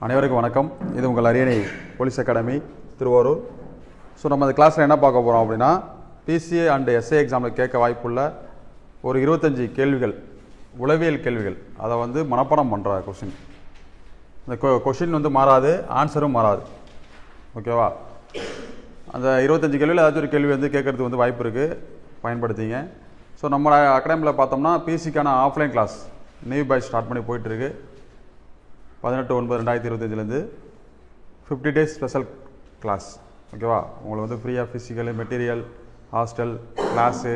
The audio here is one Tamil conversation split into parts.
அனைவருக்கும் வணக்கம். இது உங்கள் அரியணை போலீஸ் அகாடமி திருவாரூர். ஸோ நம்ம அந்த கிளாஸில் என்ன பார்க்க போகிறோம் அப்படின்னா, பிசிஏ அண்ட் எஸ்ஏ எக்ஸாமில் கேட்க வாய்ப்புள்ள ஒரு 25 கேள்விகள், உளவியல் கேள்விகள். அதை வந்து மனப்பாடம் பண்ணுற கொஷின். இந்த கொஷின் வந்து மாறாது, ஆன்சரும் மாறாது. ஓகேவா? அந்த 25 கேள்வியில் ஏதாச்சும் ஒரு கேள்வி வந்து கேட்கறதுக்கு வந்து வாய்ப்பு இருக்குது, பயன்படுத்திங்க. ஸோ நம்ம அகாடமியில் பார்த்தோம்னா பிசிக்கான offline class new batch start பண்ணி போயிட்டுருக்கு. 18/9/2025 50 days ஸ்பெஷல் கிளாஸ். ஓகேவா? உங்களுக்கு வந்து ஃப்ரீயாக physical, material, hostel, class,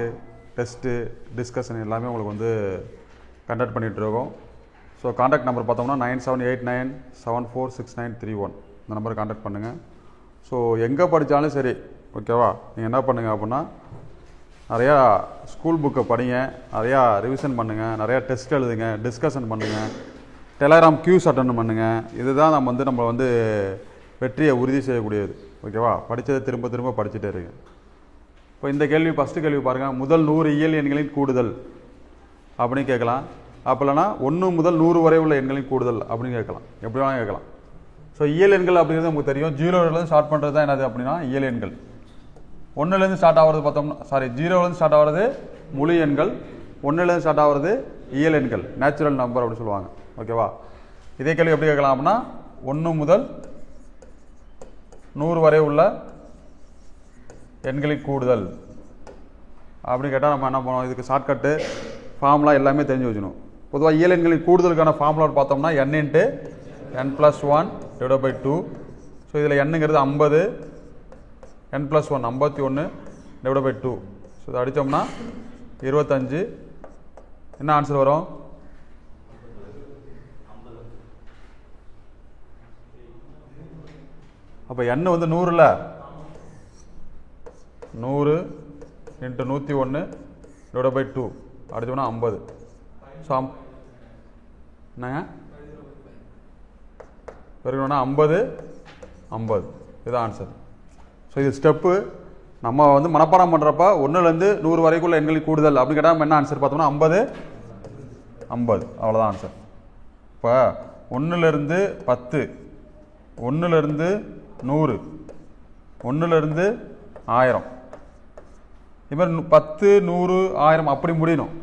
test, discussion எல்லாமே உங்களுக்கு வந்து கண்டக்ட் பண்ணிகிட்ருக்கோம். ஸோ கான்டாக்ட் நம்பர் பார்த்தோம்னா 9789746931 இந்த நம்பரை கான்டாக்ட் பண்ணுங்கள். ஸோ எங்கே படித்தாலும் சரி, ஓகேவா, நீங்கள் என்ன பண்ணுங்கள் அப்படின்னா, நிறையா ஸ்கூல் புக்கை படிங்க, நிறையா ரிவிஷன் பண்ணுங்கள், நிறையா டெஸ்ட் எழுதுங்க, டிஸ்கஷன் பண்ணுங்கள், டெலகிராம் கியூஸ் அட்டன் பண்ணுங்கள். இதுதான் நம்ம வந்து வெற்றியை உறுதி செய்யக்கூடியது. ஓகேவா? படித்ததை திரும்ப திரும்ப படிச்சுட்டே இருங்க. இப்போ இந்த கேள்வி, ஃபஸ்ட்டு கேள்வி பாருங்கள். முதல் 100 இயல் எண்களின் கூடுதல் அப்படின்னு கேட்கலாம். அப்போ இல்லைனா 1 முதல் 100 வரை உள்ள எண்களின் கூடுதல் அப்படின்னு கேட்கலாம். எப்படி வேணாலும் கேட்கலாம். ஸோ இயல் எண்கள் அப்படிங்கிறது நமக்கு தெரியும். 0லேருந்து ஸ்டார்ட் பண்ணுறது தான் என்னது அப்படின்னா இயல் எண்கள். 1லேருந்து ஸ்டார்ட் ஆகிறது பார்த்தோம்னா, 0லேருந்து ஸ்டார்ட் ஆகிறது முழு எண்கள், 1லேருந்து ஸ்டார்ட் ஆகிறது இயல் எண்கள், நேச்சுரல் நம்பர் அப்படின்னு சொல்லுவாங்க. ஓகேவா? இதே கேள்வி எப்படி கேட்கலாம் அப்படின்னா, 1 முதல் 100 வரை உள்ள எண்களின் கூடுதல் அப்படின்னு கேட்டால் நம்ம என்ன பண்ணுவோம், இதுக்கு ஷார்ட்கட்டு ஃபார்முலா எல்லாமே தெரிஞ்சு வச்சுக்கணும். பொதுவாக இயல் எண்களின் கூடுதலுக்கான ஃபார்முலா பார்த்தோம்னா n × n+1 / 2. ஸோ இதில் என்னங்கிறது 50, n+1 51 / 2. ஸோ இதை அடித்தோம்னா 25. என்ன ஆன்சர் வரும்? அப்போ n வந்து 100ல் 100 × 101 / 2 அடிச்சோம்னா 50. ஸோ என்னங்க பெருக்கணும்னா 50 50. இதுதான் ஆன்சர். ஸோ இது ஸ்டெப்பு. நம்ம வந்து மனப்பாடம் பண்ணுறப்ப 1லேருந்து 100 வரைக்குள்ள எண்களின் கூடுதல் அப்படின்னு கேட்டால் நம்ம என்ன ஆன்சர் பார்த்தோம்னா 50 50. அவ்வளோதான் ஆன்சர். இப்போ 1லேருந்து 10, 1லேருந்து 100, 1லேருந்து 1000, இது மாதிரி 10, 100, 1000 அப்படி முடியணும்.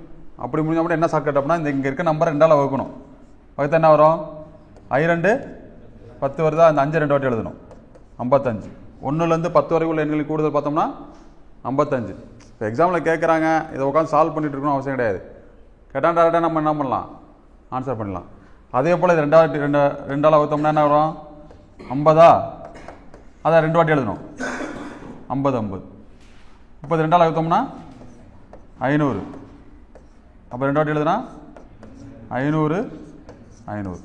அப்படி முடிஞ்ச மட்டும் என்ன ஷார்ட்கட் அப்படின்னா, இந்த இங்கே இருக்க நம்பரை 2ஆல் வகுக்கணும். வகுத்தா என்ன வரும்? 2 10 வருதா? அந்த 5 2 வாட்டி எழுதணும். 55. 1லேருந்து 10 வரை உள்ள எண்களின் கூடுதல் பார்த்தோம்னா 55. இப்போ எக்ஸாமில் கேட்குறாங்க, இதை உட்காந்து சால்வ் பண்ணிட்டு இருக்கணும் அவசியம் கிடையாது. கேட்டால் டேரெக்டாக நம்ம என்ன பண்ணலாம், ஆன்சர் பண்ணலாம். அதே போல் இது 2ஆல் வகுத்தோம்னா என்ன வரும்? 50. அதான் 2 வாட்டி எழுதணும். 50 50. இப்போ 2ஆல் வகுத்தோம்னா 500. அப்போ 2 வாட்டி எழுதுனா 500 500.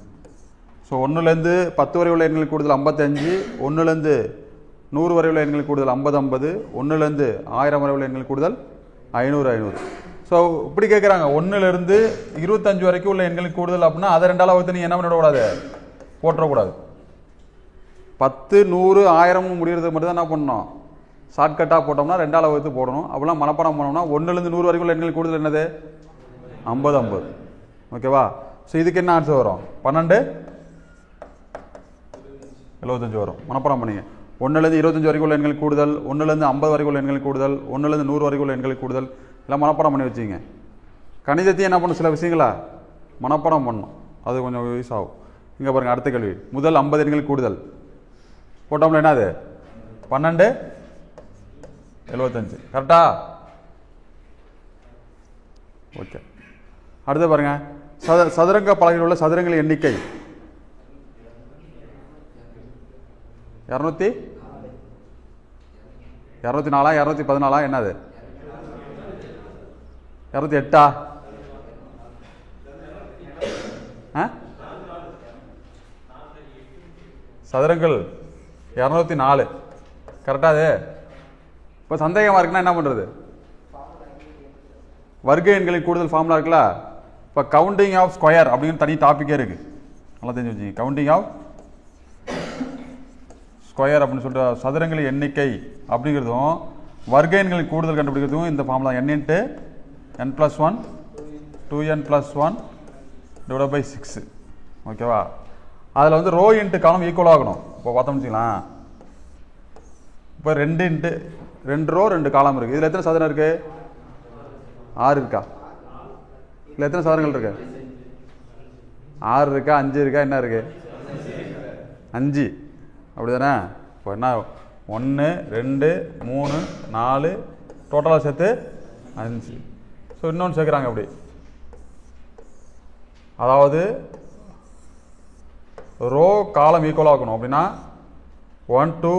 ஸோ 1லேருந்து 10 வரை உள்ள எண்களின் கூடுதல் 55, 1லேருந்து 100 வரை உள்ள எண்களின் கூடுதல் 50 50, 1லேருந்து 1000 வரை உள்ள எண்களின் கூடுதல் 500 500. ஸோ இப்படி கேட்குறாங்க, 1லேருந்து 25 வரைக்கும் உள்ள எண்களின் கூடுதல் அப்படின்னா அதை 2ஆல் வகுத்து நீ என்ன பண்ணிடக்கூடாது, போட்டுறக்கூடாது. 10 100 1000 முடிகிறது மட்டும் தான் என்ன பண்ணணும், ஷார்ட்கட்டாக போட்டோம்னா 2ஆல் வகுத்து போடணும். அப்படிலாம் மனப்பாடம் பண்ணோம்னா 1லேருந்து 100 வரைக்கும் உள்ள எண்களின் கூடுதல் என்னது? 50 50. ஓகேவா? ஸோ இதுக்கு என்ன ஆன்சர் வரும்? 12 75 வரும். மனப்பாடம் பண்ணிங்க. 1லேருந்து 25 வரைக்கும் உள்ள எண்களின் கூடுதல், 1லேருந்து 50 வரைக்கும் உள்ள எண்களின் கூடுதல், 1லேருந்து 100 வரைக்கும் உள்ள எண்களின் கூடுதல் எல்லாம் மனப்பாடம் பண்ணி வச்சுங்க. கணிதத்தையும் என்ன பண்ணும், சில விஷயங்களா மனப்பாடம் பண்ணணும். அது கொஞ்சம் யூஸ் ஆகும். இங்கே பாருங்கள், அடுத்த கேள்வி. முதல் 50 எண்களின் கூடுதல் போட்டோம்ல என்னது? 12 75. கரெக்டா? ஓகே. அடுத்து பாருங்க, சதுரங்க பலகையில் உள்ள சதுரங்களின் எண்ணிக்கை 204 214 என்னது? 208. சதுரங்கள் 204. கரெக்டா? அது இப்போ சந்தேகமாக இருக்குன்னா என்ன பண்ணுறது? வர்க்க எண்களின் கூடுதல் ஃபார்முலா இருக்குல்ல. இப்போ கவுண்டிங் ஆஃப் ஸ்கொயர் அப்படின்னு தனி டாப்பிக்கே இருக்குது. நல்லா தெரிஞ்சு வச்சுங்க. கவுண்டிங் ஆஃப் ஸ்கொயர் அப்படின்னு சொல்லிட்டு சதுரங்களின் எண்ணிக்கை அப்படிங்கிறதும் வர்க்க எண்களின் கூடுதல் கண்டுபிடிக்கிறதும் இந்த ஃபார்முலா n × n+1 2n+1 / 6. ஓகேவா? அதில் வந்து ரோ இன்ட்டு காலம் ஈக்குவல் ஆகணும். இப்போ பார்த்தோம்னு வச்சுக்கலாம், இப்போ 2 இன்ட்டு 2 ரோ 2 காலம் இருக்குது. இதில் எத்தனை சதுரம் இருக்குது? 6 இருக்கா? இல்லை எத்தனை சதுரங்கள் இருக்கு? 6 இருக்கா 5 இருக்கா என்ன இருக்குது? 5 அப்படி தானே? இப்போ என்ன 1 2 3 4 டோட்டலாக சேர்த்து 5. ஸோ இன்னொன்று சேர்க்குறாங்க அப்படி. அதாவது ரோ காலம் ஈக்குவல் ஆகணும் அப்படின்னா 1 2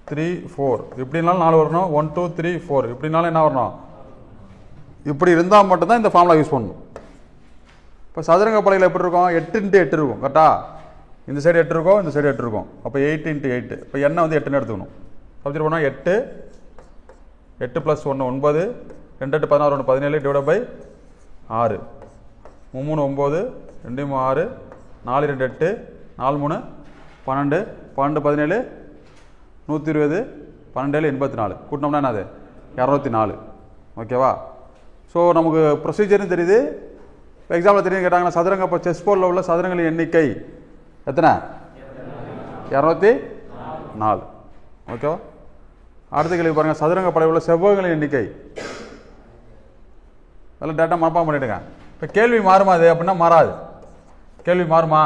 3 4 இப்படினாலும் 4 வரணும். 1 2 3 4 இப்படினாலும் என்ன வரணும்? இப்படி இருந்தால் மட்டும்தான் இந்த ஃபார்முலா யூஸ் பண்ணணும். இப்போ சதுரங்க பலகையில் எப்படி இருக்கும்? 8 இன்ட்டு 8 இருக்கும் கரெக்டா? இந்த சைடு 8 இருக்கும், இந்த சைடு 8 இருக்கும். அப்போ 8 இன்ட்டு 8. இப்போ என்ன வந்து 8ன்னு எடுத்துக்கணும். சப்ஜெக்ட் பண்ணால் 8 8 + 1 9 2 8 16 1 17 டிவைட் பை 6 3 9 2 6 4 2 8 4 3 12 12 17 120 12 84 கூட்டினோம்னா என்னது 204. ஓகேவா? ஸோ நமக்கு ப்ரொசீஜர்னு தெரியுது. இப்போ எக்ஸாம்பிள் தெரியும் கேட்டாங்கன்னா சதுரங்க இப்போ செஸ் போர்டில் உள்ள சதுரங்களின் எண்ணிக்கை எத்தனை? 204. ஓகேவா? அடுத்த கேள்வி பாருங்கள், சதுரங்க பலகையில் உள்ள செவ்வகங்களின் எண்ணிக்கை. அதெல்லாம் டேட்டா மனப்பாடம் பண்ணிவிடுங்க. இப்போ கேள்வி மாறுமா அது அப்படின்னா மாறாது. கேள்வி மாறுமா?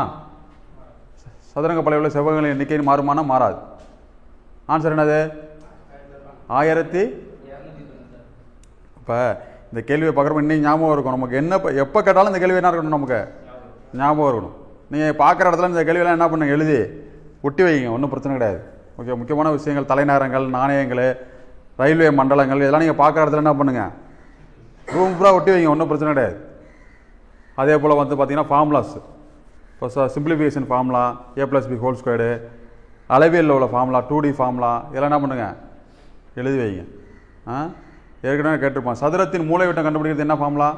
சதுரங்க பலகையில் உள்ள செவ்வகங்களின் எண்ணிக்கை மாறுமானா மாறாது. ஆன்சர் என்னது? 1000. இப்போ இந்த கேள்வியை பார்க்குறப்ப இன்னும் ஞாபகம் இருக்கும் நமக்கு. என்ன எப்போ கேட்டாலும் இந்த கேள்வி என்ன இருக்கணும்? நமக்கு ஞாபகம் இருக்கணும். நீங்கள் பார்க்குற இடத்துல இந்த கேள்வியெல்லாம் என்ன பண்ணுங்க, எழுதி ஒட்டி வைங்க, ஒன்றும் பிரச்சனை கிடையாது. ஓகே, முக்கியமான விஷயங்கள் தலைநகரங்கள், நாணயங்கள், ரயில்வே மண்டலங்கள் இதெல்லாம் நீங்கள் பார்க்குற இடத்துல என்ன பண்ணுங்கள், ரூம் பூரா ஒட்டி வைங்க, ஒன்றும் பிரச்சனை கிடையாது. அதே போல் வந்து பார்த்தீங்கன்னா ஃபார்முலாஸ், இப்போ சிம்பிளிஃபிகேஷன் ஃபார்முலா A+B² அளவியலில் உள்ள ஃபார்முலா 2D ஃபார்முலா இதெல்லாம் என்ன பண்ணுங்கள் எழுதி வைங்க. ஏற்கனவே கேட்டிருப்பான், சதுரத்தின் மூலைவிட்டம் கண்டுபிடிக்கிறது என்ன ஃபார்முலா?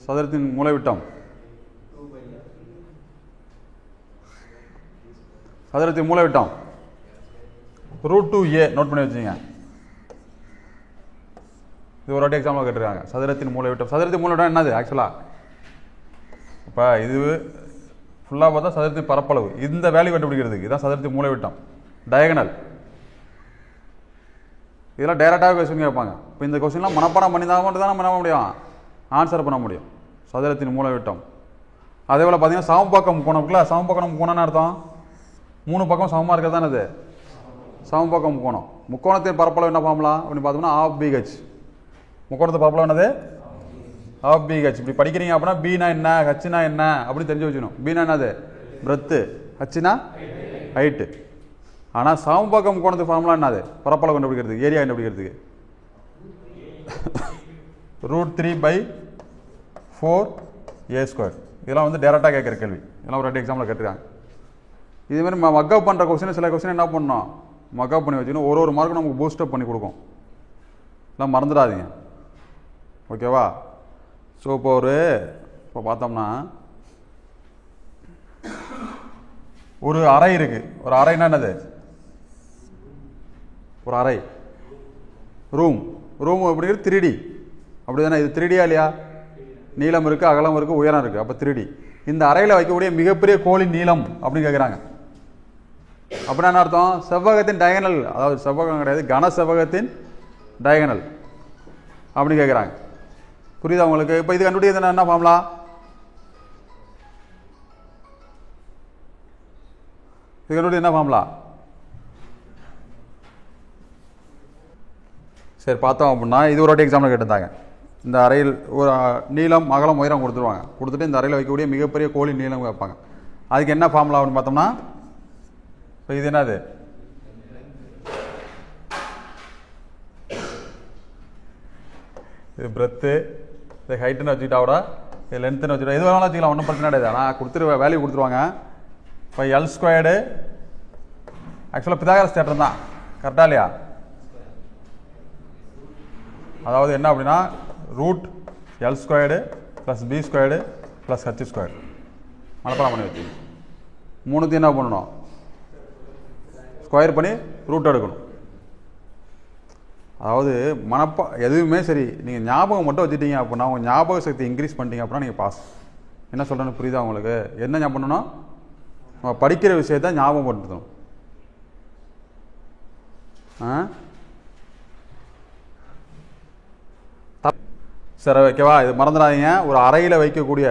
சதுரத்தின் மூலைவிட்டம் சதுரத்தின் மூலைவிட்டம் √2a நோட் பண்ணி வச்சுங்க. இது ஒரு வாட்டி எக்ஸாம்பிள் கேட்டிருக்காங்க. சதுரத்தின் மூலைவிட்டம். சதுரத்தின் மூலைவிட்டம் என்னது ஆக்சுவலாக? இப்போ இது ஃபுல்லாக பார்த்தா சதுரத்தின் பரப்பளவு. இந்த வேல்யூ கண்டுபிடிக்கிறதுக்கு இதான் சதுரத்தின் மூலைவிட்டம். டயகனல் இதெல்லாம் டைரெக்டாக கொஸ்டின் கேட்பாங்க. இப்போ இந்த கொஸ்டின்லாம் மனப்பாடம் பண்ணி தான் மட்டும் தான் நம்ம என்ன பண்ண முடியும், ஆன்சர் பண்ண முடியும். சதுரத்தின் மூலைவிட்டம். அதே போல் பார்த்தீங்கன்னா சமபக்கம் முக்கோணம் இருக்குல்ல, சமபக்கம் முக்கோணம்னு அர்த்தம் 3 பக்கம் சமமாக இருக்கிறது தானே அது சமபக்கம் முக்கோணம். முக்கோணத்தின் பரப்பளவு என்ன ஃபார்முலா அப்படின்னு பார்த்தோம்னா ½ முக்கோணத்து பரப்பளவு என்னது? ½ இப்படி படிக்கிறீங்க அப்படின்னா பீனா என்ன, ஹச்னா என்ன அப்படின்னு தெரிஞ்சு வச்சுக்கணும். பீனா என்னது? பிரெத்து. ஹச்னா ஹைட்டு. ஆனால் சமபக்கம் முக்கோணத்துக்கு ஃபார்முலா என்னது? பரப்பளவு கண்டுபிடிக்கிறதுக்கு, ஏரியா கண்டுபிடிக்கிறதுக்கு √3/4a². இதெல்லாம் வந்து டேரெக்டாக கேட்குற கேள்வி. இதெல்லாம் ஒரு 2 எக்ஸாம்பிள் கேட்டிருக்காங்க. இதுமாதிரி மக்கப் பண்ணுற கொஸ்டின் சில கொஸ்டின் என்ன பண்ணணும், மக்கப் பண்ணி வச்சுக்கணும். ஒரு மார்க்கும் நமக்கு பூஸ்டப் பண்ணி கொடுக்கும். எல்லாம் மறந்துடாதீங்க. ஓகேவா? ஸோ இப்போ பார்த்தோம்னா ஒரு அறை இருக்குது. ஒரு அறைன்னா என்னது? ஒரு அறை, ரூம். ரூம் அப்படிங்கிறது 3D அப்படி தானே? இது 3Dயா இல்லையா? நீளம் இருக்குது, அகலம் இருக்குது, உயரம் இருக்குது. அப்போ 3D. இந்த அறையில் வைக்கக்கூடிய மிகப்பெரிய கோளின் நீளம் அப்படின்னு கேட்குறாங்க. அப்படின்னா என்ன அர்த்தம்? செவ்வகத்தின் டயகனல், அதாவது செவ்வகம் கிடையாது, கன செவ்வகத்தின் டயகனல் அப்படின்னு கேட்குறாங்க. புரியுதா உங்களுக்கு? இப்போ இது கண்டுபிடிக்கிறது என்ன ஃபார்முலா? இது கண்டுபிடி என்ன ஃபார்முலா? சரி பார்த்தோம் அப்படின்னா இது ஒரு வாட்டி எக்ஸாம்பிள் கேட்டிருந்தாங்க. இந்த அறையில் ஒரு நீளம் அகலம் உயரம் கொடுத்துருவாங்க. கொடுத்துட்டு இந்த அறையில் வைக்கக்கூடிய மிகப்பெரிய கோளின் நீளம் வைப்பாங்க. அதுக்கு என்ன ஃபார்முலா அப்படின்னு பார்த்தோம்னா, இப்போ இது என்னது? இது பிரெத்து, இது ஹைட்டுன்னு வச்சுக்கிட்டா கூட, இது லென்த்துன்னு வச்சுக்கிட்டா, இது வேணாலும் வச்சுக்கலாம், ஒன்றும் பிரச்சனை கிடையாது. ஆனால் கொடுத்துரு வேல்யூ கொடுத்துருவாங்க. இப்போ L² ஆக்சுவலாக பிதாகரஸ் தேற்றம் தான், கரெக்டா இல்லையா? அதாவது என்ன அப்படின்னா √L² + B² + H². மனப்பாடம் பண்ணி வச்சு மூணுத்தையும் என்ன பண்ணணும், ஸ்கொயர் பண்ணி ரூட் எடுக்கணும். அதாவது எதுவுமே சரி, நீங்கள் ஞாபகம் மட்டும் வச்சுட்டீங்க அப்படின்னா, உங்கள் ஞாபக சக்தி இன்க்ரீஸ் பண்ணிட்டீங்க அப்படின்னா நீங்கள் பாஸ். என்ன சொல்கிறேன்னு புரியுதா உங்களுக்கு? என்ன ஞாபகம் பண்ணணும்? நம்ம படிக்கிற விஷயத்த ஞாபகம் படுத்தணும். சரி, ஓகேவா? இது மறந்துடாதீங்க. ஒரு அறையில் வைக்கக்கூடிய,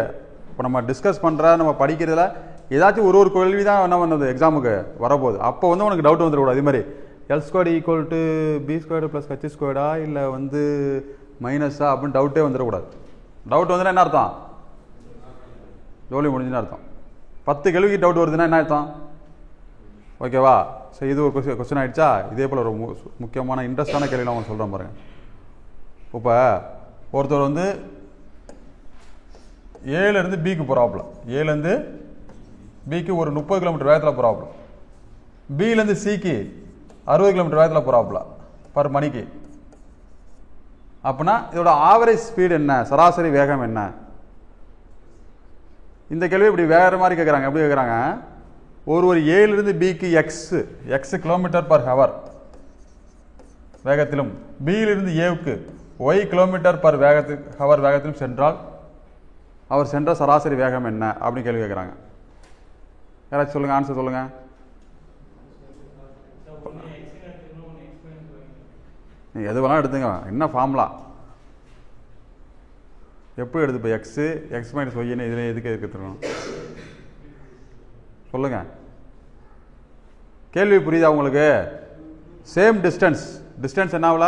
இப்போ நம்ம டிஸ்கஸ் பண்ணுற நம்ம படிக்கிறதுல ஏதாச்சும் ஒரு கேள்வி தான் என்ன பண்ணுறது எக்ஸாமுக்கு வரப்போகுது. அப்போ வந்து உனக்கு டவுட் வந்துடக்கூடாது. இது மாதிரி L² = B² + H² இல்லை வந்து மைனஸா அப்படின்னு டவுட்டே வந்துடக்கூடாது. டவுட் வந்துன்னா என்ன அர்த்தம்? ஜோலி முடிஞ்சுன்னு அர்த்தம். 10 கேள்விக்கு டவுட் வருதுன்னா என்ன அர்த்தம்? ஓகேவா? ஸோ இது ஒரு கொஸ்டின் ஆகிடுச்சா? இதே போல் ஒரு முக்கியமான இன்ட்ரெஸ்டான கேள்விலாம் அவங்க சொல்கிறேன் பாருங்க. இப்போ ஒருத்தர் வந்து ஏலேருந்து பிக்கு போகிறாப்புல, ஏலேருந்து பிக்கு ஒரு 30 கிலோமீட்டர் வேகத்தில் போகிறாப்புல, பிலேருந்து சிக்கு 60 கிலோமீட்டர் வேகத்தில் போகிறாப்புல பர் மணிக்கு. அப்படின்னா இதோட ஆவரேஜ் ஸ்பீடு என்ன, சராசரி வேகம் என்ன? இந்த கேள்வி இப்படி வேறு மாதிரி கேட்குறாங்க. எப்படி கேட்குறாங்க? ஒரு ஏலேருந்து பிக்கு எக்ஸ் km/h வேகத்திலும், பியிலிருந்து ஏவுக்கு y km/h வேகத்திலும் சென்றால் அவர் சென்ற சராசரி வேகம் என்ன அப்படின்னு கேள்வி கேட்குறாங்க. யாராச்சும் சொல்லுங்க, ஆன்சர் சொல்லுங்க. நீங்கள் எது வேணாலும் எடுத்துங்க. என்ன ஃபார்முலா எப்படி எடுத்து? இப்போ எக்ஸ் மைனஸ் ஒய்ன்னு இதில் எதுக்கு எடுத்துக்கணும் சொல்லுங்க. கேள்வி புரியுதா உங்களுக்கு? சேம் டிஸ்டன்ஸ் என்ன ஆகல,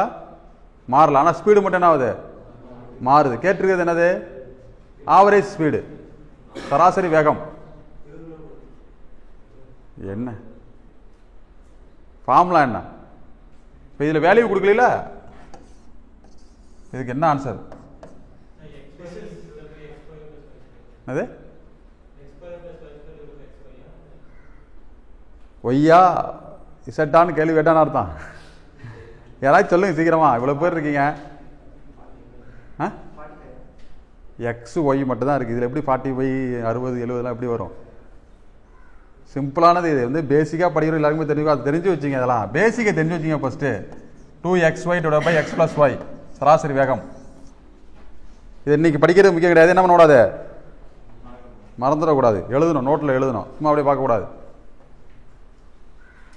மாறல. ஆனால் ஸ்பீடு மட்டும் என்ன ஆகுது? மாறுது. கேட்டிருக்கிறது என்னது? ஆவரேஜ் ஸ்பீடு, சராசரி வேகம். என்ன ஃபார்முலா என்ன? இப்போ இதில் வேல்யூ கொடுக்கல, இதுக்கு என்ன ஆன்சர்? அது ஒய்யா இசட்டான்னு கேள்வி கேட்டான்னு அர்த்தம். யாராச்சும் சொல்லுங்க சீக்கிரமா. இவ்வளோ பேர் இருக்கீங்க. எக்ஸ் ஒய் மட்டும் தான் இருக்குது. இதில் எப்படி 40 60 70 எப்படி வரும்? சிம்பிளானது. இது வந்து பேசிக்காக படிக்கிற எல்லாருக்குமே தெரியும். அது தெரிஞ்சு வச்சிங்க. இதெல்லாம் பேசிக்காக தெரிஞ்சு வச்சிங்க. ஃபஸ்ட்டு 2xy / x + y சராசரி வேகம். இது இன்னைக்கு படிக்கிறது முக்கியம் கிடையாது. என்ன பண்ணக்கூடாது? மறந்துடக்கூடாது. எழுதணும், நோட்டில் எழுதணும். சும்மா அப்படியே பார்க்கக்கூடாது.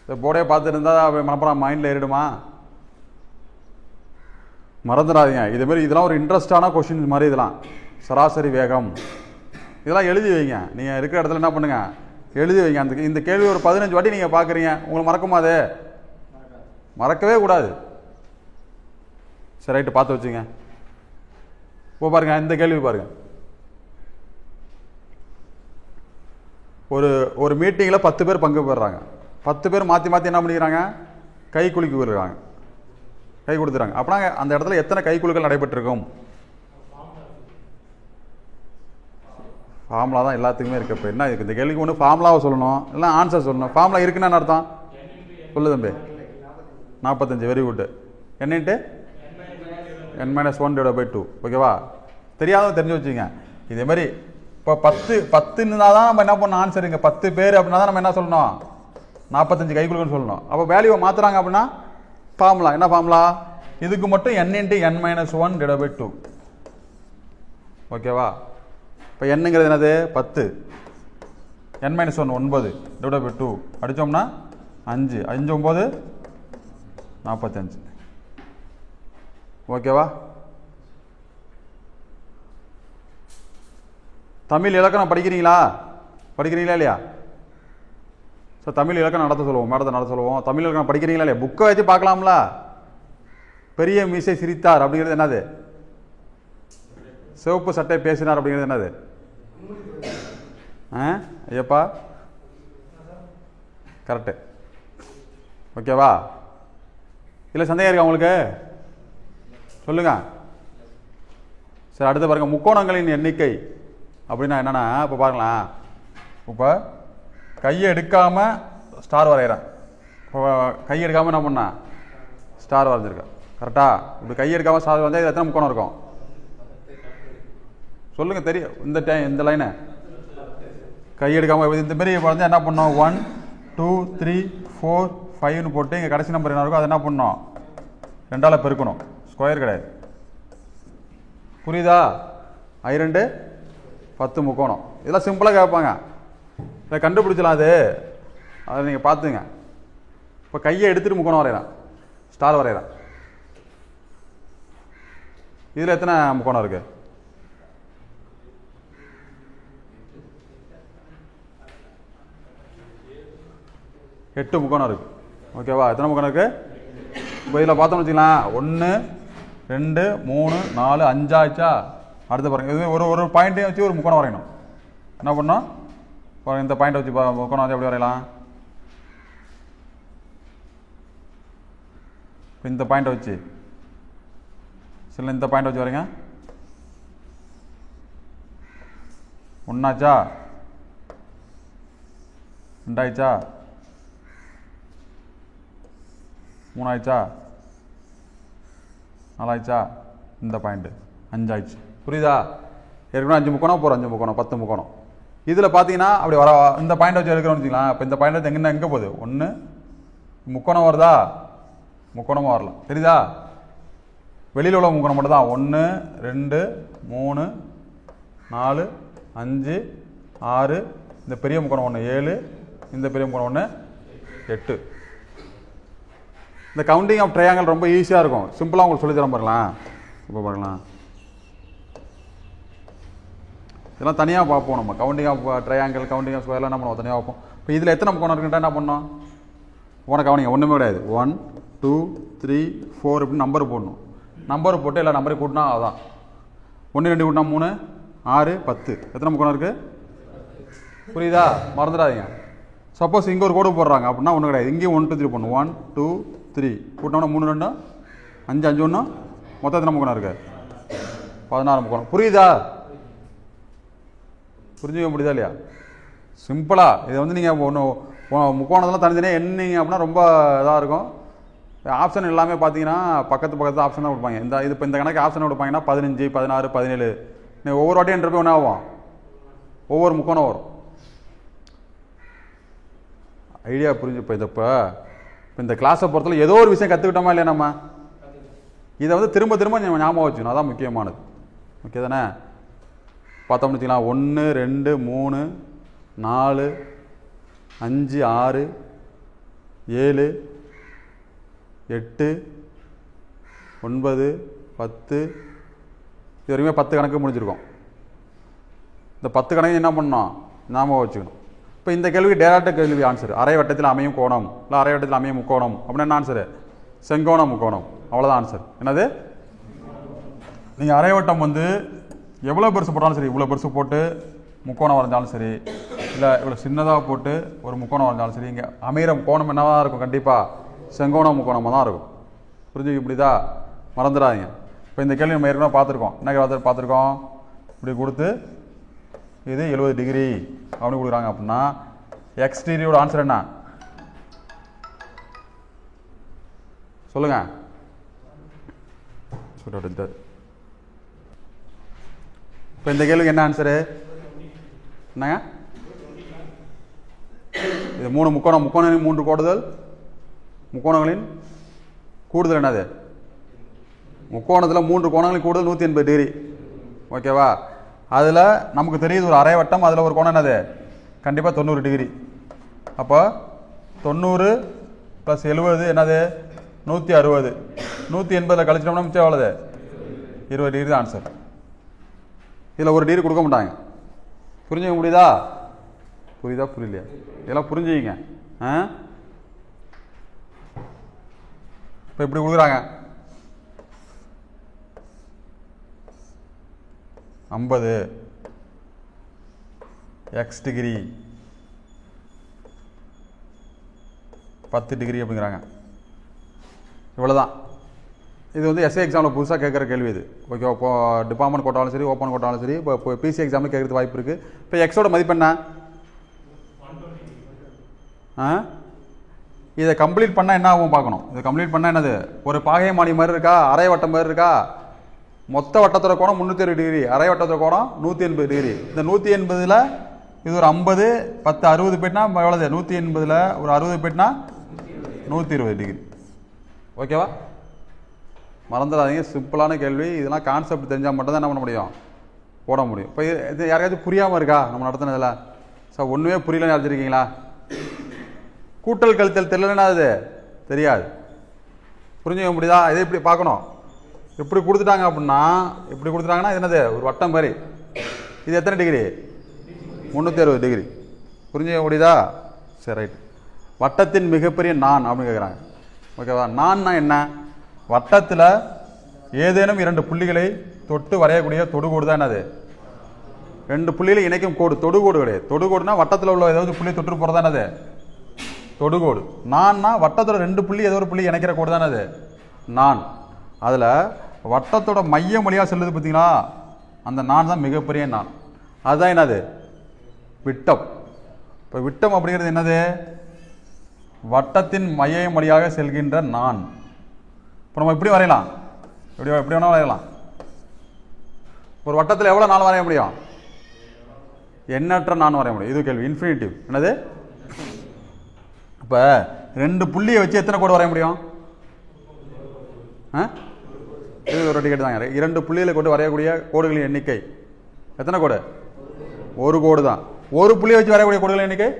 இந்த போர்டே பார்த்துட்டு இருந்தால் மனப்படம் மைண்டில் ஏறிடுமா? மறந்துடாதீங்க. இதுமாரி இதெல்லாம் ஒரு இன்ட்ரெஸ்டான கொஷின் மாதிரி. இதெல்லாம் சராசரி வேகம் இதெல்லாம் எழுதி வைங்க. நீங்கள் இருக்கிற இடத்துல என்ன பண்ணுங்க, எழுதி வைங்க. இந்த கேள்வி ஒரு 15 வாட்டி நீங்கள் பார்க்குறீங்க. உங்களுக்கு மறக்குமா? அது மறக்கவே கூடாது. சரி, ரைட்டு, பார்த்து வச்சுங்க. இப்போ பாருங்க, இந்த கேள்வி பாருங்க. ஒரு மீட்டிங்கில் 10 பேர் பங்கு பெறுறாங்க. 10 பேர் மாற்றி மாற்றி என்ன பண்ணிக்கிறாங்க? கை குலுக்கி விடுறாங்க, கை கொடுத்துறாங்க. அப்படின்னா அந்த இடத்துல எத்தனை கை குலுக்கள் நடைபெற்றிருக்கும்? ஃபார்முலா தான் எல்லாத்துக்குமே இருக்கு. இப்போ என்ன இருக்குது இந்த கேள்விக்கு? ஒன்று ஃபார்முலாவை சொல்லணும், இல்லை ஆன்சர் சொல்லணும். ஃபார்முலா இருக்குன்னு அர்த்தம் சொல்லு தம்பி. 45. Very good. n × n-1/2. ஓகேவா? தெரியாதவங்க தெரிஞ்சு வச்சுங்க. இதே மாதிரி இப்போ 10 தான் நம்ம என்ன பண்ணணும் ஆன்சர். இங்கே 10 பேர் அப்படின்னா தான் நம்ம என்ன சொல்லணும்? 45 கை குலுக்கன்னு சொல்லணும். அப்போ வேல்யூவை மாற்றுறாங்க அப்படின்னா ஃபார்முலா என்ன? ஃபார்முலா இதுக்கு மட்டும் n × n-1/2. ஓகேவா? இப்போ என்னங்கிறது என்னது? 10, n-1 9/2 அடித்தோம்னா 5, 5 9 45. ஓகேவா? தமிழ் இலக்கணம் படிக்கிறீங்களா இல்லையா? ஸோ தமிழ் இலக்கணம் நடத்த சொல்லுவோம், மேடத்தை நடத்த சொல்லுவோம். தமிழ் இலக்கணம் படிக்கிறீங்களா இல்லையா? புக்கை வச்சு பார்க்கலாம்ல. பெரிய மீசை சிரித்தார் அப்படிங்கிறது என்னது? சிவப்பு சட்டை பேசினார் அப்படிங்கிறது என்னது? ஐயப்பா, கரெக்டு. ஓகேவா? இல்லை சந்தேகம் இருக்கா உங்களுக்கு? சொல்லுங்க. சரி, அடுத்து பாருங்க. முக்கோணங்களின் எண்ணிக்கை அப்படின்னா என்னன்னா, இப்போ பாருங்களேன். இப்போ கையை எடுக்காம ஸ்டார் வரைகிறேன். இப்போ கையை எடுக்காம என்ன பண்ண? ஸ்டார் வரைஞ்சிருக்கேன். கரெக்டா? இப்படி கையை எடுக்காம ஸ்டார் வரைஞ்சா இது எத்தனை முக்கோணம் இருக்கும்? சொல்லுங்க, தெரியும். இந்த லைனை கை எடுக்காம இந்த மாரி வரைஞ்சா என்ன பண்ணோம்? 1 2 3 4 5ன்னு போட்டு இங்கே கடைசி நம்பர் என்ன இருக்கோ அதை என்ன பண்ணோம்? 2ஆல் பெருக்கணும். ஸ்கொயர் கிடையாது. புரியுதா? I2 10 முக்கோணம். இதெல்லாம் சிம்பிளாக கேட்பாங்க. இதை கண்டுபிடிச்சலாம். அதை நீங்கள் பார்த்துங்க. இப்போ கையை எடுத்துகிட்டு முக்கோணம் வரைகிறேன், ஸ்டார் வரைகிறேன். இதில் எத்தனை முக்கோணம் இருக்குது? 8 முக்கோணம் இருக்குது. ஓகேவா? எத்தனை முக்கோணம் இருக்குது? இப்போ இதில் பார்த்தோம்னு வச்சுக்கலாம், 1 2 3 4 5 ஆச்சா? அடுத்து பாருங்கள், இது ஒரு பாயிண்ட்டையும் வச்சு ஒரு முக்கோணம் வரையணும். என்ன பண்ணோம்? இந்த பாயிண்ட் வச்சு முக்கோணம் வச்சு எப்படி வரையலாம்? இந்த பாயிண்ட் வச்சு சில இந்த பாயிண்ட் வச்சு வரீங்க. 1 ஆச்சா? 2 ஆயிடுச்சா? 3 ஆயிடுச்சா? 4 ஆயிடுச்சா? இந்த பாயிண்ட் 5 ஆயிடுச்சு. புரியுதா? ஏற்கனவே 5 முக்கோணம், போகிற 5 முக்கோணம், 10 முக்கோணம். இதில் பார்த்தீங்கன்னா அப்படி வர இந்த பாயிண்ட் வச்சு எடுக்கிறோம்னு வச்சுக்கலாம். இப்போ இந்த பாயிண்ட் வச்சு எங்கே போகுது? 1 முக்கோணம் வருதா? முக்கோணமாக வரலாம். தெரியுதா? வெளியில் உள்ள முக்கோணம் மட்டும் தான். 1 2 3 4 5 6. இந்த பெரிய முக்கோணம் 1 7. இந்த பெரிய முக்கோணம் 1 8. இந்த கவுண்டிங் ஆஃப் ட்ரையாங்கிள் ரொம்ப ஈஸியாக இருக்கும். சிம்பிளாக உங்களுக்கு சொல்லி தரம் பாருங்களேன். இப்போ பாருங்களேன், இதெல்லாம் தனியாக பார்ப்போம். நம்ம counting of triangle, counting of ஸ்கொயர்லாம் என்ன பண்ணுவோம்? தனியாக பார்ப்போம். இப்போ இதில் எத்தனை முக்கோணம் இருக்குன்ட்டா என்ன பண்ணோம்? உனக்கு கவனிங்க, ஒன்றுமே கிடையாது. 1 2 3 4 இப்படின்னு நம்பர் போடணும். நம்பர் போட்டு எல்லா நம்பரையும் கூட்டினா அதான். 1 2 கூட்டினா 3 6 10. எத்தனை முக்கோணம் இருக்குது? புரியுதா? மறந்துடாதீங்க. சப்போஸ் இங்கே ஒரு கோடு போடுறாங்க அப்படின்னா ஒன்றும் கிடையாது. இங்கேயும் 1 2 3 போடணும். 1 2 3 கூட்டினோம்னா 3 2 5 5 1. மொத்தம் எத்தனை முக்கோணம் இருக்குது? 16 முக்கோணம். புரியுதா? புரிஞ்சுக்க முடியுதா இல்லையா? சிம்பிளாக இதை வந்து நீங்கள் ஒன்று முக்கோணத்தெல்லாம் தனித்தனியாக எண்ணிங்க அப்படின்னா ரொம்ப இதாக இருக்கும். ஆப்ஷன் எல்லாமே பார்த்தீங்கன்னா பக்கத்து ஆப்ஷன் தான் கொடுப்பாங்க. இது இப்போ இந்த கணக்கு ஆப்ஷன் கொடுப்பாங்கன்னா 15 16 17. நீங்கள் ஒவ்வொரு வாட்டியும் என்ற போய் ஒன்றா ஆகும், ஒவ்வொரு முக்கோணம் வரும். ஐடியா புரிஞ்சு? இப்போ இந்த கிளாஸை பொறுத்தவரை ஏதோ ஒரு விஷயம் கற்றுக்கிட்டோமா இல்லையா? நம்ம இதை வந்து திரும்ப ஞாபகம் வச்சுக்கணும். அதான் முக்கியமானது. ஓகே தானே? பார்த்தோம்னு வச்சுக்கலாம், 1 2 3 4 5 6 7 8 9 10. இது வரைக்குமே 10 கணக்கு முடிஞ்சிருக்கோம். இந்த 10 கணக்கு என்ன பண்ணணும்? ஞாபகம் வச்சுக்கணும். இப்போ இந்த கேள்விக்கு டேரக்ட் கேள்வி ஆன்சர் அரை வட்டத்தில் அமையும் கோணம், இல்லை அரை வட்டத்தில் அமையும் முக்கோணம் அப்படின்னு என்ன ஆன்சரு? செங்கோணம் முக்கோணம். அவ்வளோதான் ஆன்சர். என்னது? நீங்கள் அரை வட்டம் வந்து எவ்வளோ பெருசு போட்டாலும் சரி, இவ்வளோ பெருசு போட்டு முக்கோணம் வரைஞ்சாலும் சரி, இல்லை இவ்வளோ சின்னதாக போட்டு ஒரு முக்கோணம் வரைஞ்சாலும் சரி, இங்கே அமைகிற கோணம் என்னவாக இருக்கும்? கண்டிப்பாக செங்கோணம் முக்கோணமாக தான் இருக்கும். புரிஞ்சுக்க முடியுதா? மறந்துடாதீங்க. இப்போ இந்த கேள்வி நம்ம ஏற்கனவே பார்த்துருக்கோம். என்ன பார்த்துருக்கோம்? இப்படி கொடுத்து இது 70 டிகிரி அப்படின்னு கொடுக்குறாங்க அப்படின்னா எக்ஸ் டிகிரியோட ஆன்சர் என்ன சொல்லுங்க? இப்போ இந்த கேள்விக்கு என்ன ஆன்சரு? என்னங்க? இது 3 முக்கோணம், முக்கோணங்களின் 3 கோடுதல், முக்கோணங்களின் கூடுதல் என்னது? முக்கோணத்தில் 3 கோணங்களின் கூடுதல் 180 டிகிரி. ஓகேவா? அதில் நமக்கு தெரியுது ஒரு அரை வட்டம், அதில் ஒரு கோணம் என்னது? கண்டிப்பாக 90 டிகிரி. அப்போ 90 + 70 என்னது? 160. 180 கழிச்சிட்டோம்னா மிச்சம் எவ்வளவு? 20 டிகிரி தான் ஆன்சர். இதில் ஒரு டிகிரி கொடுக்க மாட்டாங்க. புரிஞ்சுக்க முடியுதா? புரியலையா? இதெல்லாம் புரிஞ்சுக்கிங்க. இப்போ இப்படி கொடுக்குறாங்க 50 எக்ஸ் டிகிரி 10 டிகிரி அப்படிங்கிறாங்க. இவ்வளோதான். இது வந்து எஸ்ஏ எக்ஸாமில் புதுசாக கேட்குற கேள்வி இது. ஓகே, இப்போ டிபார்ட்மெண்ட் கோட்டாலும் சரி, ஓப்பன் கோட்டாலும் சரி, இப்போ பிசி எக்ஸாமில் கேட்குறது வாய்ப்பு இருக்குது. இப்போ எக்ஸோட மதிப்பு என்ன? இதை கம்ப்ளீட் பண்ணால் என்ன ஆகும் பார்க்கணும். இதை கம்ப்ளீட் பண்ணால் என்னது? ஒரு பாகைமானி மாதிரி இருக்கா? அரை வட்டம் மாதிரி இருக்கா? மொத்த வட்டத்தோட கோணம் 360 டிகிரி, அரை வட்டத்தோட கோணம் 180 டிகிரி. இந்த 180ல் இது ஒரு 50 10 60 போயிட்டுனா எவ்வளவு? 180ல் ஒரு 60 போயிட்டுனா 120 டிகிரி. ஓகேவா? மறந்துடாதீங்க. சிம்பிளான கேள்வி. இதெல்லாம் கான்செப்ட் தெரிஞ்சால் மட்டும் தான் என்ன பண்ண முடியும்? போட முடியும். இப்போ இது யாருக்காச்சும் புரியாமல் இருக்கா நம்ம நடத்தினதில்? சார் ஒன்றுமே புரியலன்னு அழைச்சிருக்கீங்களா? கூட்டல் கழித்தல் தெரியலன்னா அது தெரியாது. புரிஞ்சுக்க முடியுதா? இதை இப்படி பார்க்கணும். இப்படி கொடுத்துட்டாங்க அப்படின்னா, இப்படி கொடுத்துட்டாங்கன்னா என்னது ஒரு வட்டம் மாதிரி. இது எத்தனை டிகிரி? 360 டிகிரி. புரிஞ்சுக்க முடியுதா? சரி, ரைட். வட்டத்தின் மிகப்பெரிய நான் அப்படின்னு கேட்குறாங்க. ஓகேவா? நான்னா என்ன? வட்டத்தில் ஏதேனும் 2 புள்ளிகளை தொட்டு வரையக்கூடிய தொடுகோடு தான் என்னது? 2 புள்ளிகளை இணைக்கும் கோடு. தொடுகோடு கிடையாது. தொடுகோடுனா வட்டத்தில் உள்ள ஏதாவது புள்ளி தொட்டு போகிறது தான் என்னது? தொடுகோடு. நான்னா வட்டத்தோட 2 புள்ளி ஏதோ ஒரு புள்ளி இணைக்கிற கோடு தான் அது நான். அதில் வட்டத்தோட மையம் வழியாக செல்லுது பார்த்தீங்களா, அந்த நான் தான் மிகப்பெரிய நான். அதுதான் என்னது? விட்டம். இப்போ விட்டம் அப்படிங்கிறது என்னது? வட்டத்தின் மையம் வழியாக செல்கின்ற நான். இப்போ நம்ம இப்படி வரையலாம், எப்படி வேணாலும் வரையலாம். ஒரு வட்டத்தில் எவ்வளோ நான் வரைய முடியும்? எண்ணற்ற நான் வரைய முடியும். இது கேள்வி. இன்ஃபினிட்டிவ் என்னது? இப்போ 2 புள்ளியை வச்சு எத்தனை கோடு வரைய முடியும்? இது ஒரு டிக்கெட் தாங்க. 2 புள்ளிகளை கொண்டு வரையக்கூடிய கோடுகளின் எண்ணிக்கை எத்தனை கோடு? ஒரு கோடு தான். ஒரு புள்ளியை வச்சு வரையக்கூடிய கோடுகளின் எண்ணிக்கை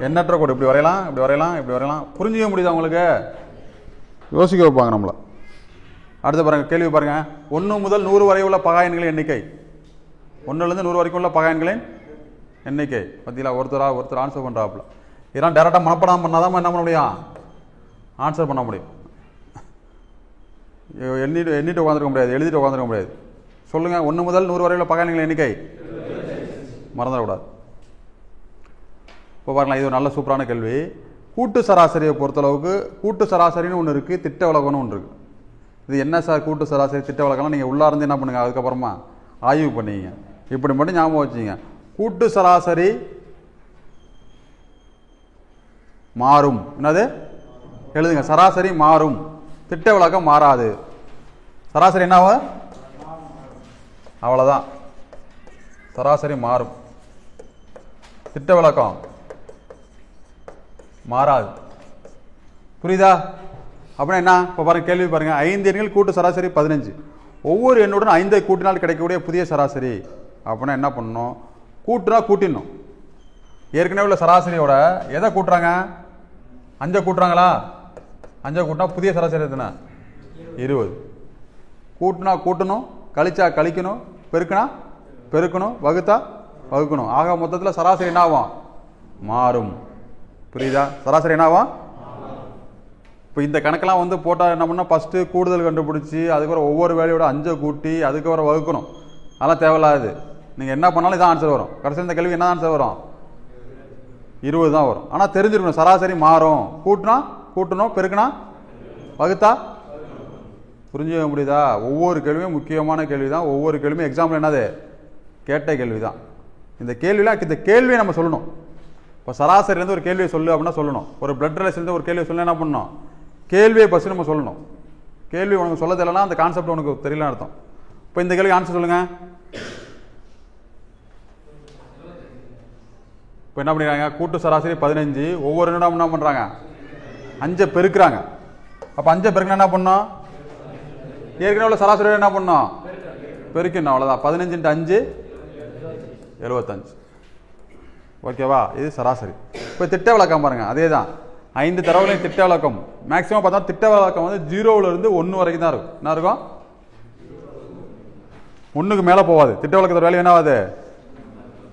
எண்ணற்ற கோடு. இப்படி வரையலாம், இப்படி வரையலாம், இப்படி வரையலாம். புரிஞ்சுக்க முடியுதா உங்களுக்கு? யோசிக்க வைப்பாங்க நம்மள. அடுத்த பாருங்க, கேள்வி பாருங்க. 1 முதல் 100 வரை உள்ள பகா எண்களின் எண்ணிக்கை. 1லேருந்து 100 வரைக்கும் உள்ள பகா எண்களின் எண்ணிக்கை. பார்த்தீங்களா? ஒருத்தர் ஆன்சர் பண்ணுறாப்புல. இதெல்லாம் டேரெக்டாக மனப்பாடம் பண்ணாதான் என்ன பண்ண முடியும்? ஆன்சர் பண்ண முடியும். எண்ணிட்டு உட்காந்துருக்க முடியாது, எழுதிட்டு உட்காந்துருக்க முடியாது. சொல்லுங்கள். 1 முதல் 100 வரை உள்ள பகா எண்களின் எண்ணிக்கை மறந்துடக்கூடாது. இப்போ பாருங்களா, இது ஒரு நல்ல சூப்பரான கேள்வி. கூட்டு சராசரியை பொறுத்தளவுக்கு கூட்டு சராசரின்னு ஒன்று இருக்குது, திட்ட விலகம்னு ஒன்று இருக்குது. இது என்ன சார் கூட்டு சராசரி திட்ட விலகம்லாம்? நீங்கள் உள்ளே இருந்து என்ன பண்ணுங்கள், அதுக்கப்புறமா ஆய்வு பண்ணிங்க. இப்படி மட்டும் ஞாபகம் வச்சுங்க. கூட்டு சராசரி மாறும். என்னது? எழுதுங்க. சராசரி மாறும், திட்ட விலக்கம் மாறாது. சராசரி என்னவா? அவ்வளோதான். சராசரி மாறும், திட்ட விலக்கம் மாறாது. புரியுதா? அப்படின்னா என்ன? இப்போ பாருங்க, கேள்வி பாருங்க. 5 எண்கள் கூட்டு சராசரி 15. ஒவ்வொரு எண்ணுடன் 5 கூட்டினால் கிடைக்கக்கூடிய புதிய சராசரி. அப்படின்னா என்ன பண்ணணும்? கூட்டுனா கூட்டிடணும். ஏற்கனவே உள்ள சராசரியோட எதை கூட்டுறாங்க? 5 கூட்டுறாங்களா? 5 கூட்டினா புதிய சராசரி எத்தனை? 20. கூட்டினா கூட்டணும், கழிச்சா கழிக்கணும், பெருக்கினா பெருக்கணும், வகுத்தா வகுக்கணும். ஆக மொத்தத்தில் சராசரி என்ன ஆகும்? மாறும். புரியுதா? சராசரி என்னவாகும்? இப்போ இந்த கணக்கெல்லாம் வந்து போட்டால் என்ன பண்ணால் ஃபஸ்ட்டு கூடுதல் கண்டுபிடிச்சி அதுக்கப்புறம் ஒவ்வொரு வேலையோட 5 கூட்டி அதுக்கப்புறம் வகுக்கணும். அதெல்லாம் தேவையில்லாது. நீங்கள் என்ன பண்ணாலும் இதான் ஆன்சர் வரும். கடைசியில் இந்த கேள்வி என்ன ஆன்சர் வரும்? 20 தான் வரும். ஆனால் தெரிஞ்சிருக்கணும், சராசரி மாறும். கூட்டினா கூட்டணும், பெருக்கினா வகுத்தா. புரிஞ்சுக்க முடியுதா? ஒவ்வொரு கேள்வியும் முக்கியமான கேள்வி தான். ஒவ்வொரு கேள்வியும் எக்ஸாம்பிள் என்னது? கேட்ட கேள்வி தான். இந்த கேள்வியில் இந்த கேள்வியை நம்ம சொல்லணும். இப்போ சராசரிலேருந்து ஒரு கேள்வியை சொல்லு அப்படின்னா சொல்லணும். ஒரு பிளட் ரிலேஷன்லேருந்து ஒரு கேள்வியை சொல்ல என்ன பண்ணணும்? கேள்வியை ஃபஸ்ட்டு நம்ம சொல்லணும். கேள்வி உனக்கு சொல்ல தெரியலனா அந்த கான்செப்ட் உனக்கு தெரியலன்னு அர்த்தம். இப்போ இந்த கேள்வி ஆன்சர் சொல்லுங்கள். இப்போ என்ன பண்ணிடுறாங்க? கூட்டு சராசரி 15. ஒவ்வொரு நிமிடம் என்ன பண்ணுறாங்க? 5 பெருக்குறாங்க. அப்போ 5 பெருக்கினா என்ன பண்ணணும்? ஏற்கனவே உள்ள சராசரி என்ன பண்ணணும்? பெருக்கணும். அவ்வளோதான். 15 × 5 75. ஓகேவா? இது சராசரி. இப்போ திட்ட விலக்கம் பாருங்க, அதே தான். 5 தரவுகளையும் திட்ட விலக்கம் மேக்ஸிமம் பார்த்தா திட்ட விலக்கம் வந்து 0லேருந்து 1 வரைக்கும் தான் இருக்கும். என்ன இருக்கும்? 1க்கு மேலே போகாது. திட்ட விலக்கத்தோட வேல்யூ என்ன ஆகுது?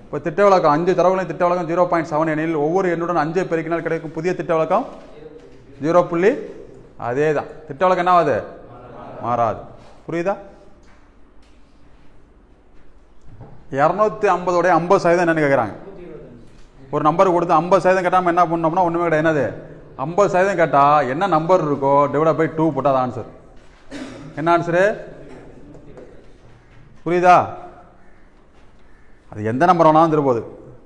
இப்போ திட்ட விலக்கம் 5 தரவுகளையும் திட்ட விலக்கம் 0.7 எனில் ஒவ்வொரு எண்ணுடன் 5 பெருக்கினால் கிடைக்கும் புதிய திட்ட விலக்கம் 0. அதே தான். திட்ட விலக்கம் என்ன ஆகுது? மாறாது. புரியுதா? 250 50% என்னன்னு கேட்குறாங்க. ஒரு நம்பர் கொடுத்து 50% கேட்டாமல் என்ன பண்ணோம்னா ஒன்றுமே கிடையாது. என்னது? 50% கேட்டால் என்ன நம்பர் இருக்கோ டிவைட் பை 2 போட்டால் அது ஆன்சர். என்ன ஆன்சரு? புரியுதா? அது எந்த நம்பர் வேணாலும் திருப்போது.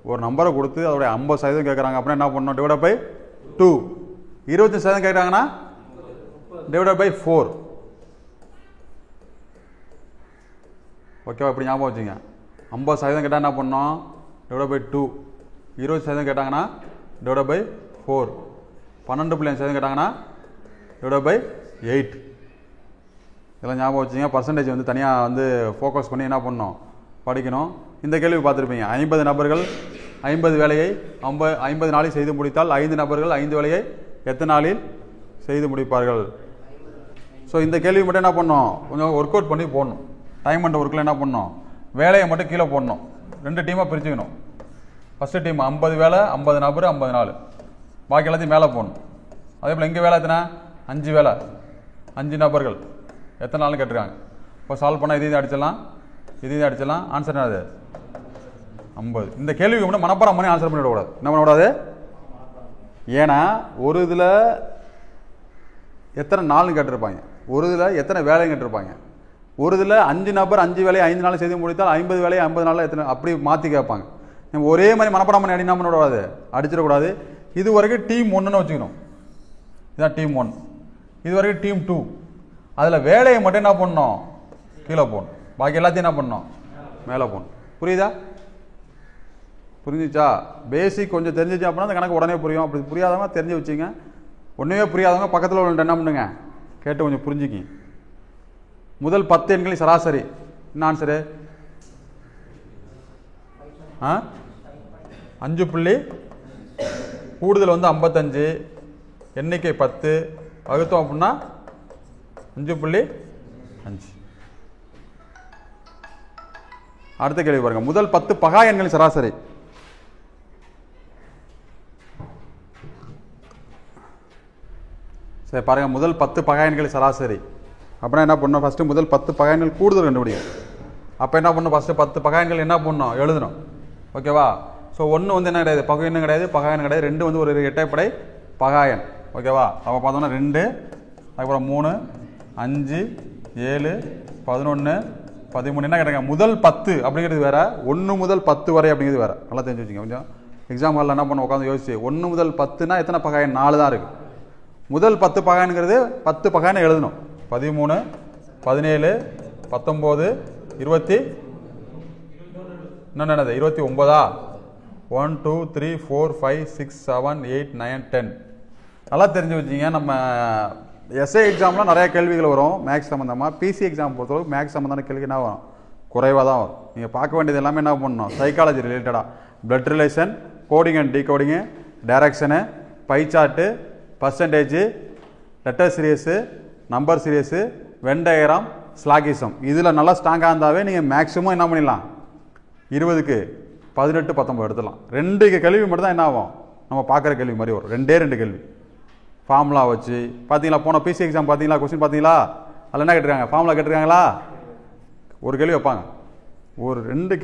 ஒரு நம்பரை கொடுத்து அதோடைய 50% கேட்குறாங்க அப்படின்னா என்ன பண்ணணும்? Divide by 2. 25% கேட்குறாங்கன்னா டிவைட் பை 4. ஓகேவா? இப்படி ஞாபகம் வச்சுங்க. 50% கேட்டால் என்ன பண்ணோம்? Divide by 2. 20% கேட்டாங்கன்னா டிவைட் பை 4. 12.5% கேட்டாங்கன்னா டிவைட் பை 8. இதெல்லாம் ஞாபகம் வச்சுங்க. பர்சன்டேஜ் வந்து தனியாக வந்து ஃபோக்கஸ் பண்ணி என்ன பண்ணணும், படிக்கணும். இந்த கேள்வி பார்த்துருப்பீங்க. 50 நபர்கள் 50 வேலையை 50 நாளில் செய்து முடித்தால் 5 நபர்கள் 5 வேலையை எத்தனை நாளில் செய்து முடிப்பார்கள்? ஸோ இந்த கேள்வி மட்டும் என்ன பண்ணணும், கொஞ்சம் ஒர்க் அவுட் பண்ணி போடணும். டைம் அண்ட் ஒர்க்கில் என்ன பண்ணணும், வேலையை மட்டும் கீழே போடணும். 2 டீமாக பிரிச்சுக்கணும். ஃபஸ்ட்டு டீம் 50 வேலை 50 நபர் 50 நாள், பாக்கி எல்லாத்தையும் மேலே போடணும். அதே போல் இங்கே வேலை எத்தனை, 5 வேலை 5 நபர்கள் எத்தனை நாள்னு கேட்டிருக்காங்க. இப்போ சால்வ் பண்ணால் இதையும் அடிச்சிடலாம், இதையும் அடிச்சிடலாம். ஆன்சர் என்னது, 50. இந்த கேள்விக்கு மட்டும் மனப்பாடம் பண்ணி ஆன்சர் பண்ணிவிடக்கூடாது. என்ன பண்ணக்கூடாது, ஏன்னா ஒரு இதில் எத்தனை நாள்னு கேட்டிருப்பாங்க, ஒரு இதில் எத்தனை வேலைன்னு கேட்டிருப்பாங்க. ஒரு இதில் 5 நபர் 5 வேலையை 5 நாள் செய்து முடித்தால் 50 வேலையை 50 நாளில் எத்தனை, அப்படி மாற்றி கேட்பாங்க. நம்ம ஒரே மாதிரி மனப்பாடம் பண்ணி என்ன பண்ணக்கூடாது, அடிச்சிடக்கூடாது. இது வரைக்கும் டீம் 1ன்னு வச்சுக்கணும். இதுதான் டீம் 1. இது வரைக்கும் டீம் 2. அதில் வேலையை மட்டும் என்ன பண்ணணும், கீழே போகணும். பாக்கி எல்லாத்தையும் என்ன பண்ணணும், மேலே போகணும். புரியுதா, புரிஞ்சிச்சா? பேசிக் கொஞ்சம் தெரிஞ்சிச்சு அப்படின்னா அந்த கணக்கு உடனே புரியும். அப்படி புரியாதவங்க தெரிஞ்சு வச்சுங்க. ஒன்றுமே புரியாதவங்க பக்கத்தில் உள்ள என்ன பண்ணுங்க, கேட்டு கொஞ்சம் புரிஞ்சுக்கிங்க. முதல் 10 எண்களின் சராசரி என்ன ஆன்சரு, 5 புள்ளி கூடுதல் வந்து 55, எண்ணிக்கை 10 வகுத்தோம் அப்படின்னா 5.5. அடுத்த கேள்வி பாருங்க. முதல் 10 பகா எண்களின் சராசரி. சரி பாருங்க, முதல் 10 பகா எண்களின் சராசரி அப்படின்னா என்ன பண்ணணும், ஃபஸ்ட்டு முதல் 10 பகா எண்கள் கூடுதல் கண்டுபிடிக்கும். அப்போ என்ன பண்ணணும், ஃபஸ்ட்டு 10 பகா எண்கள் என்ன பண்ணணும், எழுதணும். ஓகேவா? ஸோ 1 வந்து என்ன கிடையாது, பகா எண்ணம் கிடையாது, பகா எண் கிடையாது. 2 வந்து ஒரு இரட்டைப்படை பகா எண். ஓகேவா? அப்போ பார்த்தோம்னா 2, அதுக்கப்புறம் 3, 5, 7, 11, 13. என்ன கேட்டாங்க, முதல் 10 அப்படிங்கிறது வேற, 1 முதல் 10 வரை அப்படிங்கிறது வேற. நல்லா தெரிஞ்சு வச்சுங்க. கொஞ்சம் எக்ஸாம் ஹாலில் என்ன பண்ண உட்காந்து யோசிச்சு, 1 முதல் 10னா எத்தனை பகா எண், 4 தான் இருக்குது. முதல் 10 பகாயன்கிறது 10 பகாயனை எழுதணும். 13, 17, 19, 20, இன்னொன்று என்னது, 29. 1, 2, 3, 4, 5, 6, 7, 8, 9, 10. நல்லா தெரிஞ்சு வச்சிங்க. நம்ம எஸ்ஏ எக்ஸாம்லாம் நிறைய கேள்விகள் வரும் மேக்ஸ் சம்மந்தமாக. பிசி எக்ஸாம் பொறுத்தளவுக்கு மேக்ஸ் சம்மந்தமான கேள்வி என்ன வரும், குறைவாக தான் வரும். நீங்கள் பார்க்க வேண்டியது எல்லாமே என்ன பண்ணணும், சைக்காலஜி ரிலேட்டடாக, blood relation, coding and decoding, direction, pie chart, percentage, letter series, number series, Venn diagram, syllogism. இதில் நல்லா ஸ்ட்ராங்காக இருந்தாவே நீங்கள் மேக்ஸிமம் என்ன பண்ணிடலாம், 20க்கு 18, 19 எடுத்துடலாம். 2 கேள்வி மட்டும் தான் என்ன ஆகும், நம்ம பார்க்குற கேள்வி மாதிரி வரும். 2 கேள்வி ஃபார்முலா வச்சு. பார்த்தீங்களா, போன பிசி எக்ஸாம் பார்த்தீங்களா, கொஸ்டின் பார்த்தீங்களா, அதில் என்ன கேட்டிருக்காங்க, ஃபார்முலா கேட்டிருக்காங்களா, ஒரு கேள்வி வைப்பாங்க. ஒரு 2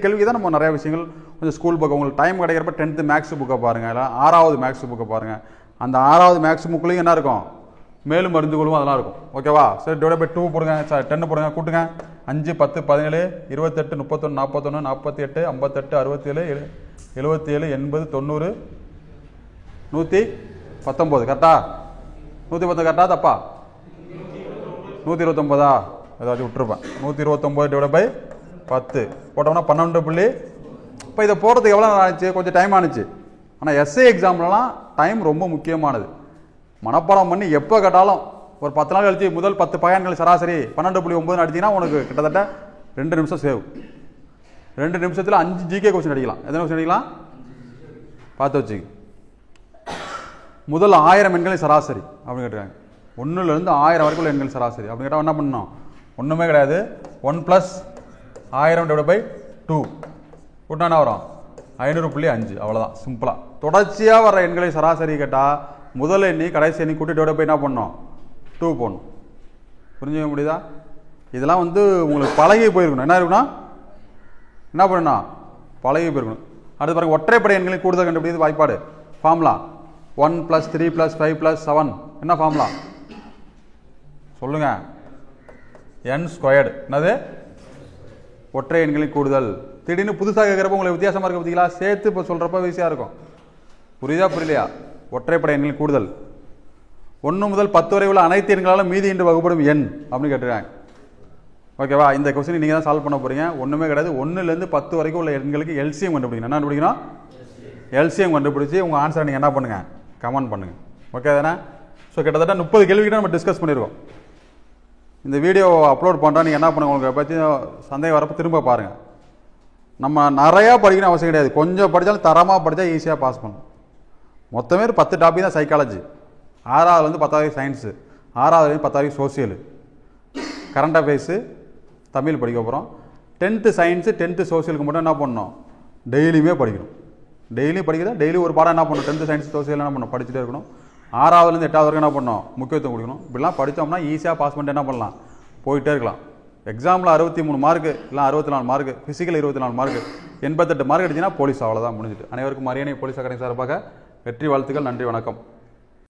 கேள்விக்கு தான் நம்ம நிறைய விஷயங்கள். கொஞ்சம் ஸ்கூல் புக்கை உங்களுக்கு டைம் கிடைக்கிறப்ப 10th மேக்ஸ் புக்கை பாருங்கள், இல்லை 6வது மேக்ஸ் புக்கை பாருங்கள். அந்த 6வது மேக்ஸ் புக்லேயும் என்ன இருக்கும், மேலும் மருந்து கொள்ளும் அதெல்லாம் இருக்கும். ஓகேவா? சரி, டிவைட் பை 2 போடுங்க, 10 போடுங்க, கூட்டுங்க. 5, 10, 17, 28, 31, 41, 48, 58, 67, 77, 80, 90, 119. கரெக்டா? 119 கரெக்டா தப்பா? 129 ஏதாச்சும் விட்டுருப்பேன். 129 டிவைட் பை 10 போட்டோம்னா 12. இப்போ இதை போடுறதுக்கு எவ்வளோ ஆச்சு, கொஞ்சம் டைம் ஆனிச்சு. ஆனால் எஸ்ஏ எக்ஸாம்லலாம் டைம் ரொம்ப முக்கியமானது. மனப்பாடம் பண்ணி எப்போ கேட்டாலும் ஒரு 10 நாள் கழிச்சு முதல் 10 பகாயன்கள் சராசரி 12.9 அடிச்சிங்கன்னா உனக்கு கிட்டத்தட்ட 2 நிமிஷம் சேவ். 2 நிமிஷத்தில் 5 ஜிகே கொஸ்டின் அடிக்கலாம். எத்தனை கொஸ்டின் அடிக்கலாம் பார்த்து வச்சுங்க. முதல் 1000 எண்களின் சராசரி அப்படின்னு கேட்டுருக்காங்க. 1லேருந்து 1000 வரைக்கும் உள்ள எண்கள் சராசரி அப்படின்னு கேட்டால் என்ன பண்ணணும், ஒன்றுமே கிடையாது. 1 + 1000 டிவைட் பை 2 கூட்டினா என்ன வரும், 500.5. அவ்வளோதான், சிம்பிளாக. தொடர்ச்சியாக வர எண்களை சராசரி கேட்டால் முதல் எண்ணி கடைசி எண்ணி கூட்டி டிவைட் பை என்ன பண்ணணும், 2 போடணும். புரிஞ்சுக்க முடியுதா? இதெல்லாம் வந்து உங்களுக்கு பழகி போயிருக்கணும். என்ன இருக்கணும், என்ன பண்ணணும், பழகி போயிருக்கணும். அடுத்து பாருங்க, ஒற்றைப்படை எண்களின் கூடுதல் கண்டுபிடிக்கிறது வாய்ப்பாடு. ஃபார்முலா 1 + 3 + 5 + 7. என்ன ஃபார்முலா சொல்லுங்க, n². என்னது, ஒற்றை எண்களின் கூடுதல். திடீர்னு புதுசாக கேட்குறப்ப உங்களுக்கு வித்தியாசமாக இருக்க பார்த்தீங்களா, சேர்த்து இப்போ சொல்கிறப்ப ஈஸியாக இருக்கும். புரியுதா புரியலையா? ஒற்றைப்படை எண்களின் கூடுதல். 1 முதல் 10 வரை உள்ள அனைத்து எண்களாலும் மீதி என்று வகுப்படும் எண் அப்படின்னு கேட்டுருக்காங்க. ஓகேவா? இந்த கொஸ்டின் நீங்கள் தான் சால்வ் பண்ண போகிறீங்க. ஒன்றுமே கிடையாது. 1லேருந்து 10 வரைக்கும் உள்ள எண்களுக்கு எல்சிஎம் கண்டுபிடிக்கணும். என்ன கண்டுபிடிக்கணும், எல்சிஎம் கண்டுபிடிச்சி உங்கள் ஆன்சரை நீங்கள் என்ன பண்ணுங்கள், கமெண்ட் பண்ணுங்கள். ஓகே தானே? ஸோ கிட்டத்தட்ட 30 கேள்விக்கிட்ட நம்ம டிஸ்கஸ் பண்ணியிருக்கோம். இந்த வீடியோவை அப்லோட் பண்ணுறா நீங்கள் என்ன பண்ணுங்க, உங்களுக்கு பற்றி சந்தேகம் வரப்போ திரும்ப பாருங்கள். நம்ம நிறையா படிக்கணும் அவசியம் கிடையாது, கொஞ்சம் படித்தாலும் தரமாக படித்தா ஈஸியாக பாஸ் பண்ணணும். மொத்தமே ஒரு 10 டாபிக் தான் சைக்காலஜி. 6வது 10வது சயின்ஸு, 6வது 10வது சோசியல், கரண்ட் அஃபேர்ஸு, தமிழ் படிக்க போகிறோம். 10th சயின்ஸு 10th சோசியலுக்கு மட்டும் என்ன பண்ணணும், டெய்லியுமே படிக்கணும். டெய்லியும் படிக்கிறதா டெய்லி ஒரு பாடம் என்ன பண்ணணும், 10th சயின்ஸ் சோசியல் என்ன பண்ணணும், படிச்சுட்டே இருக்கணும். 6வதுலேருந்து 8வது வரைக்கும் என்ன பண்ணணும், முக்கியத்துவம் கொடுக்கணும். இப்படிலாம் படித்தோம்னா ஈஸியாக பாஸ் பண்ணிட்டு என்ன பண்ணலாம், போயிட்டே இருக்கலாம். எக்ஸாமில் 63 மார்க்கு இல்லை 64 மார்க்கு, ஃபிசிக்கல் 24 மார்க்கு, 88 மார்க் அடிச்சுன்னா போலீஸ், அவ்வளோதான் முடிஞ்சுட்டு. அனைவருக்கும் அரியணை போலீஸ் அகாடமி சார்பாக வெற்றி வாழ்த்துக்கள். நன்றி, வணக்கம்.